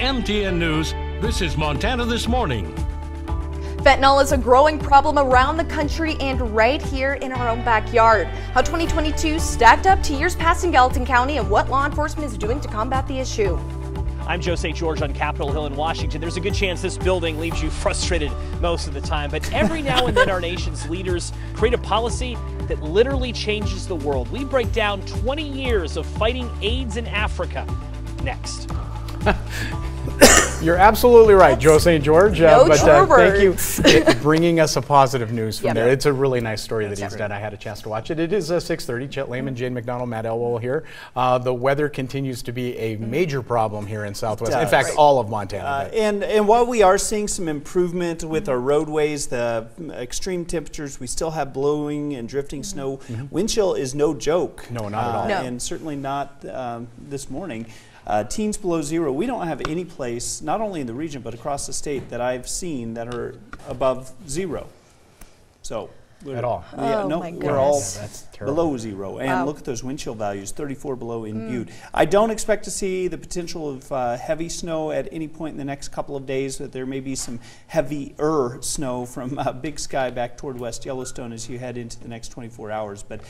MTN News, this is Montana This Morning. Fentanyl is a growing problem around the country and right here in our own backyard. How 2022 stacked up to years past in Gallatin County and what law enforcement is doing to combat the issue. I'm Joe St. George on Capitol Hill in Washington. There's a good chance this building leaves you frustrated most of the time, but every now and then our nation's leaders create a policy that literally changes the world. We break down 20 years of fighting AIDS in Africa next. You're absolutely right, Joe St. George. Thank you for bringing us a positive news from there. It's a really nice story that he's done. I had a chance to watch it. It is 6:30. Chet Lehman, Jane McDonald, Matt Elwell here. The weather continues to be a major problem here in Southwest. In fact, all of Montana. And while we are seeing some improvement with our roadways, the extreme temperatures, we still have blowing and drifting snow. Wind chill is no joke. No, not at all. No. And certainly not this morning. Teens below zero. We don't have any place, not only in the region, but across the state that I've seen that are above zero. So at all? We're all below zero. And look at those wind chill values, 34 below in Butte. I don't expect to see the potential of heavy snow at any point in the next couple of days. But there may be some heavier snow from Big Sky back toward West Yellowstone as you head into the next 24 hours. But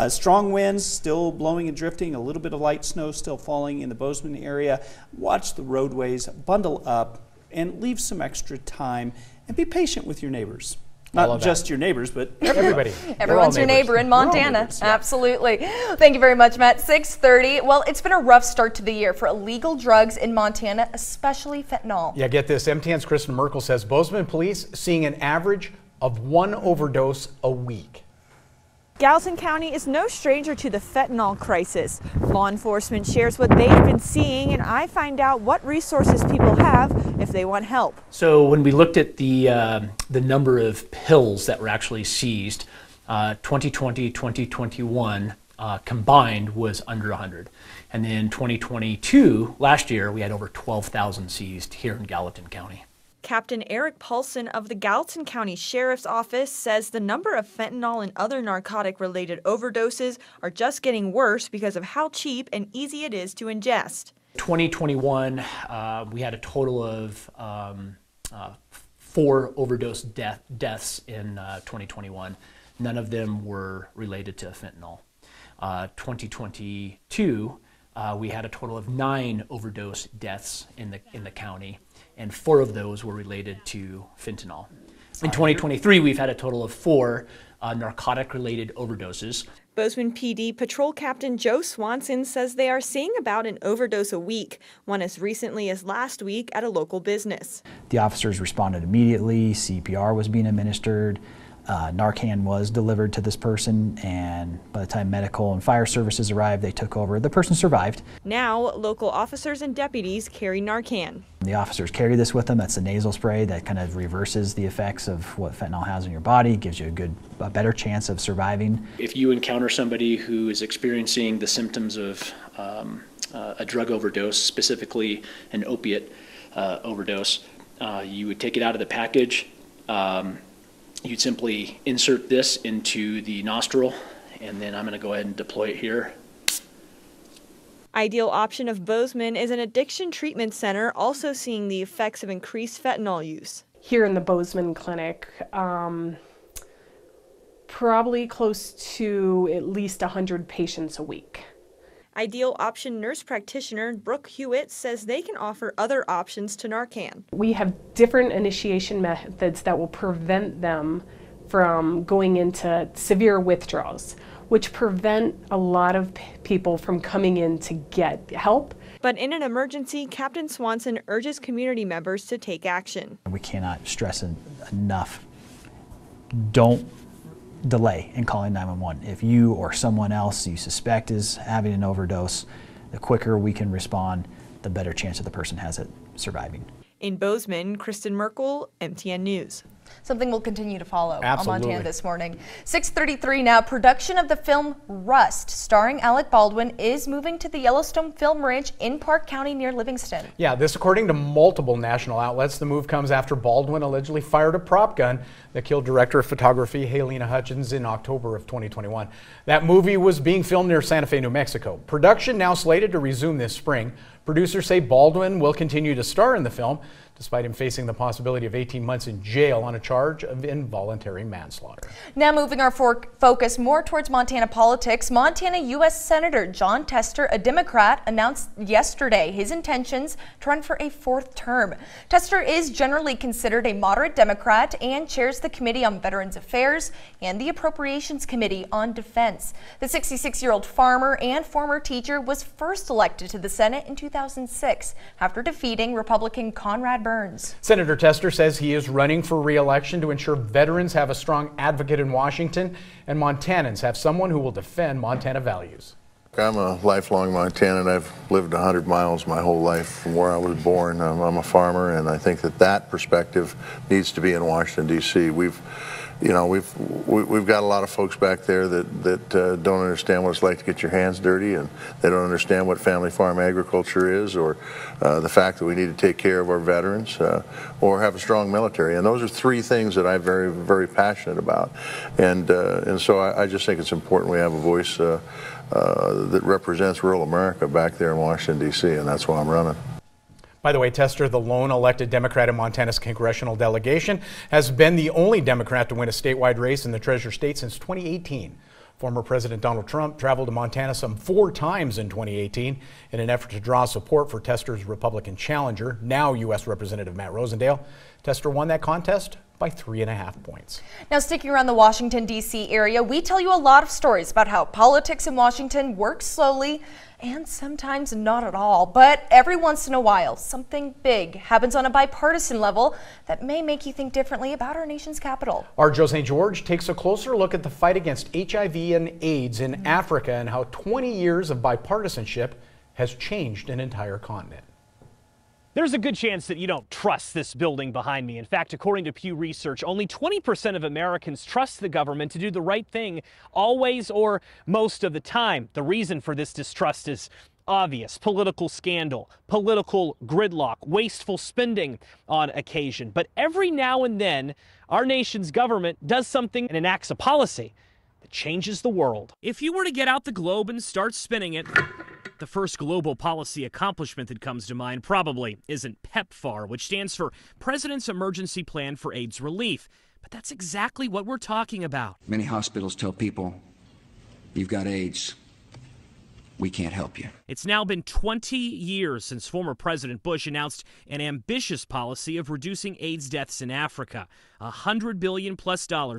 strong winds still blowing and drifting, a little bit of light snow still falling in the Bozeman area. Watch the roadways, bundle up, and leave some extra time, and be patient with your neighbors. Not just your neighbors, but everybody. Everyone's your neighbor in Montana. Absolutely. Thank you very much, Matt. 6:30. Well, it's been a rough start to the year for illegal drugs in Montana, especially fentanyl. Yeah, get this. MTN's Kristen Merkel says Bozeman police seeing an average of 1 overdose a week. Gallatin County is no stranger to the fentanyl crisis. Law enforcement shares what they've been seeing, and I find out what resources people have if they want help. So when we looked at the number of pills that were actually seized, 2020, 2021 combined was under 100. And then 2022, last year, we had over 12,000 seized here in Gallatin County. Captain Eric Paulson of the Gallatin County Sheriff's Office says the number of fentanyl and other narcotic-related overdoses are just getting worse because of how cheap and easy it is to ingest. 2021, we had a total of 4 overdose deaths in 2021. None of them were related to fentanyl. 2022, we had a total of 9 overdose deaths in the county, and 4 of those were related to fentanyl. In 2023, we've had a total of 4 narcotic-related overdoses. Bozeman PD Patrol Captain Joe Swanson says they are seeing about an overdose a week, one as recently as last week at a local business. The officers responded immediately, CPR was being administered, Narcan was delivered to this person, and by the time medical and fire services arrived, they took over. The person survived. Now, local officers and deputies carry Narcan. The officers carry this with them. That's a nasal spray that kind of reverses the effects of what fentanyl has in your body, gives you a better chance of surviving. If you encounter somebody who is experiencing the symptoms of a drug overdose, specifically an opiate overdose, you would take it out of the package. You'd simply insert this into the nostril, and then I'm going to go ahead and deploy it here. Ideal Option of Bozeman is an addiction treatment center also seeing the effects of increased fentanyl use. Here in the Bozeman clinic, probably close to at least 100 patients a week. Ideal Option nurse practitioner Brooke Hewitt says they can offer other options to Narcan. We have different initiation methods that will prevent them from going into severe withdrawals, which prevent a lot of people from coming in to get help. But in an emergency, Captain Swanson urges community members to take action. We cannot stress enough, don't delay in calling 911. If you or someone else you suspect is having an overdose, the quicker we can respond, the better chance that the person has at surviving. In Bozeman, Kristen Merkel, MTN News. Something we'll continue to follow Absolutely. on Montana This Morning. 6:33 now. Production of the film Rust, starring Alec Baldwin, is moving to the Yellowstone Film Ranch in Park County near Livingston. Yeah, this according to multiple national outlets. The move comes after Baldwin allegedly fired a prop gun that killed director of photography Helena Hutchins in October of 2021. That movie was being filmed near Santa Fe, New Mexico. Production now slated to resume this spring. Producers say Baldwin will continue to star in the film, despite him facing the possibility of 18 months in jail on a charge of involuntary manslaughter. Now moving our focus more towards Montana politics, Montana U.S. Senator Jon Tester, a Democrat, announced yesterday his intentions to run for a 4th term. Tester is generally considered a moderate Democrat and chairs the Committee on Veterans Affairs and the Appropriations Committee on Defense. The 66-year-old farmer and former teacher was first elected to the Senate in 2006 after defeating Republican Conrad Burns. Senator Tester says he is running for re-election to ensure veterans have a strong advocate in Washington and Montanans have someone who will defend Montana values. I'm a lifelong Montanan. I've lived 100 miles my whole life from where I was born. I'm a farmer, and I think that perspective needs to be in Washington, D.C. We've got a lot of folks back there that don't understand what it's like to get your hands dirty, and they don't understand what family farm agriculture is, or the fact that we need to take care of our veterans, or have a strong military. And those are 3 things that I'm very, very passionate about. And so I just think it's important we have a voice that represents rural America back there in Washington, D.C., and that's why I'm running. By the way, Tester, the lone elected Democrat in Montana's congressional delegation, has been the only Democrat to win a statewide race in the Treasure State since 2018. Former President Donald Trump traveled to Montana some 4 times in 2018 in an effort to draw support for Tester's Republican challenger, now U.S. Representative Matt Rosendale. Tester won that contest by 3.5 points. Now, sticking around the Washington, D.C. area, we tell you a lot of stories about how politics in Washington works slowly and sometimes not at all. But every once in a while, something big happens on a bipartisan level that may make you think differently about our nation's capital. Our Joe St. George takes a closer look at the fight against HIV and AIDS in Africa and how 20 years of bipartisanship has changed an entire continent. There's a good chance that you don't trust this building behind me. In fact, according to Pew Research, only 20% of Americans trust the government to do the right thing always or most of the time. The reason for this distrust is obvious: political scandal, political gridlock, wasteful spending on occasion. But every now and then, our nation's government does something and enacts a policy that changes the world. If you were to get out the globe and start spinning it, the first global policy accomplishment that comes to mind probably isn't PEPFAR, which stands for President's Emergency Plan for AIDS Relief. But that's exactly what we're talking about. Many hospitals tell people, you've got AIDS, we can't help you. It's now been 20 years since former President Bush announced an ambitious policy of reducing AIDS deaths in Africa. $100 billion+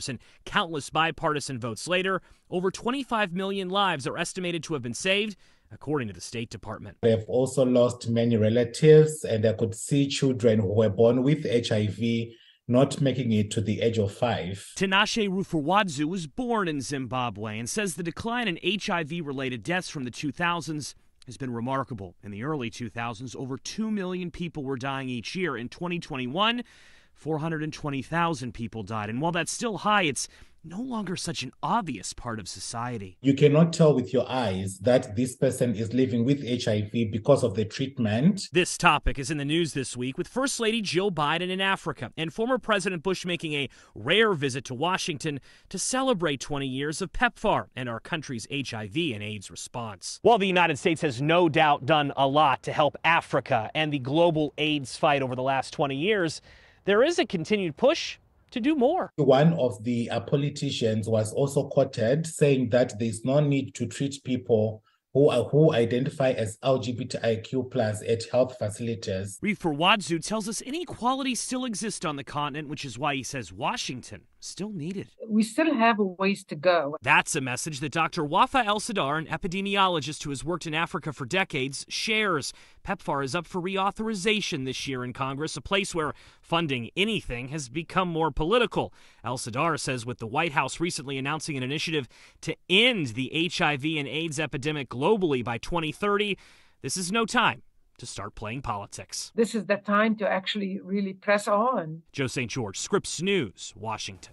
and countless bipartisan votes later, over 25 million lives are estimated to have been saved, according to the State Department. They've also lost many relatives, and I could see children who were born with HIV not making it to the age of 5. Tinashe Rufuwadzu was born in Zimbabwe and says the decline in HIV-related deaths from the 2000s has been remarkable. In the early 2000s, over 2 million people were dying each year. In 2021, 420,000 people died. And while that's still high, it's no longer such an obvious part of society. You cannot tell with your eyes that this person is living with HIV because of the treatment. This topic is in the news this week with First Lady Jill Biden in Africa and former President Bush making a rare visit to Washington to celebrate 20 years of PEPFAR and our country's HIV and AIDS response. While the United States has no doubt done a lot to help Africa and the global AIDS fight over the last 20 years, there is a continued push to do more. One of the politicians was also quoted saying that there's no need to treat people who identify as LGBTIQ+ at health facilities. Rufuwadzu tells us inequality still exists on the continent, which is why he says Washington still needed. We still have a ways to go. That's a message that Dr. Wafa El-Sadar, an epidemiologist who has worked in Africa for decades, shares. PEPFAR is up for reauthorization this year in Congress, a place where funding anything has become more political. El-Sadar says with the White House recently announcing an initiative to end the HIV and AIDS epidemic globally by 2030, this is no time to start playing politics. This is the time to actually really press on. Joe St. George, Scripps News, Washington.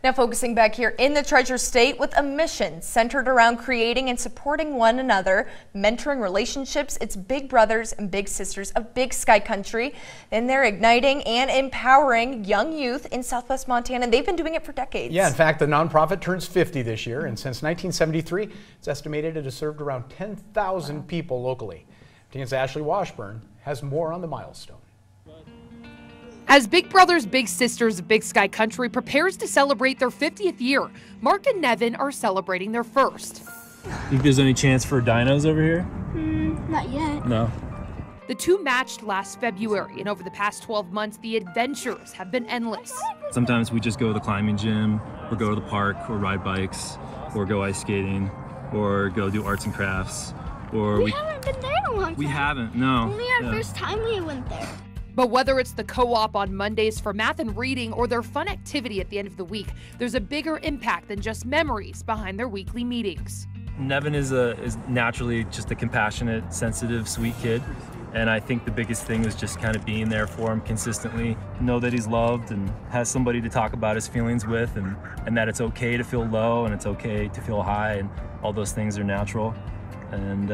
Now focusing back here in the Treasure State with a mission centered around creating and supporting one another, mentoring relationships. It's big brothers and big sisters of Big Sky Country, and they're igniting and empowering young youth in Southwest Montana. They've been doing it for decades. Yeah, in fact, the nonprofit turns 50 this year, and since 1973, it's estimated it has served around 10,000 people locally. TN's Ashley Washburn has more on the milestone. As Big Brothers Big Sisters of Big Sky Country prepares to celebrate their 50th year, Mark and Nevin are celebrating their first. Think there's any chance for dinos over here? Not yet. No. The two matched last February, and over the past 12 months, the adventures have been endless. Sometimes we just go to the climbing gym, or go to the park, or ride bikes, or go ice skating, or go do arts and crafts. Or we haven't been there in a long time. We haven't, no. Only our first time we went there. But whether it's the co-op on Mondays for math and reading or their fun activity at the end of the week, there's a bigger impact than just memories behind their weekly meetings. Nevin is naturally just a compassionate, sensitive, sweet kid. And I think the biggest thing is just kind of being there for him consistently, know that he's loved and has somebody to talk about his feelings with, and that it's okay to feel low and it's okay to feel high, and all those things are natural and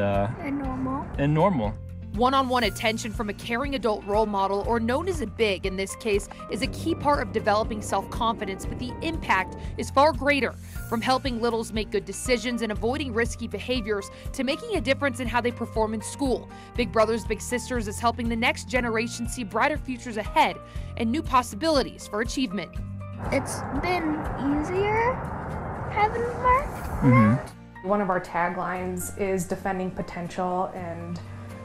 normal. One-on-one attention from a caring adult role model, or known as a big in this case, is a key part of developing self-confidence, but the impact is far greater. From helping littles make good decisions and avoiding risky behaviors to making a difference in how they perform in school, Big Brothers Big Sisters is helping the next generation see brighter futures ahead and new possibilities for achievement. It's been easier having Mark. One of our taglines is defending potential, and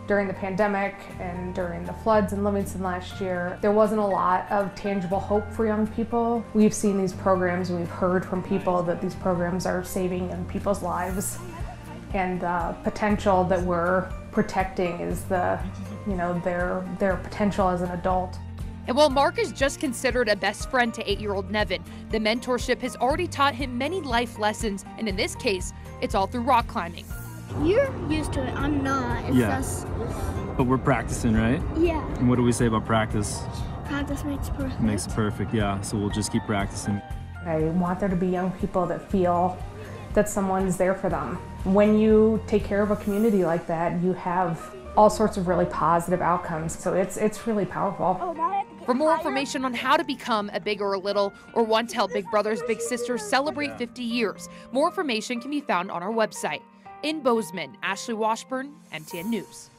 during the pandemic and during the floods in Livingston last year, there wasn't a lot of tangible hope for young people. We've seen these programs and we've heard from people that these programs are saving young people's lives. And the potential that we're protecting is their potential as an adult. And while Mark is just considered a best friend to 8-year-old Nevin, the mentorship has already taught him many life lessons, and in this case, it's all through rock climbing. You're used to it, I'm not. It's just... But we're practicing, right? Yeah. And what do we say about practice? Practice makes perfect. Makes it perfect, yeah. So we'll just keep practicing. I want there to be young people that feel that someone's there for them. When you take care of a community like that, you have all sorts of really positive outcomes. So it's really powerful. For more information on how to become a big or a little, or want to help Big Brothers Big Sisters celebrate 50 years, more information can be found on our website. In Bozeman, Ashley Washburn, MTN News.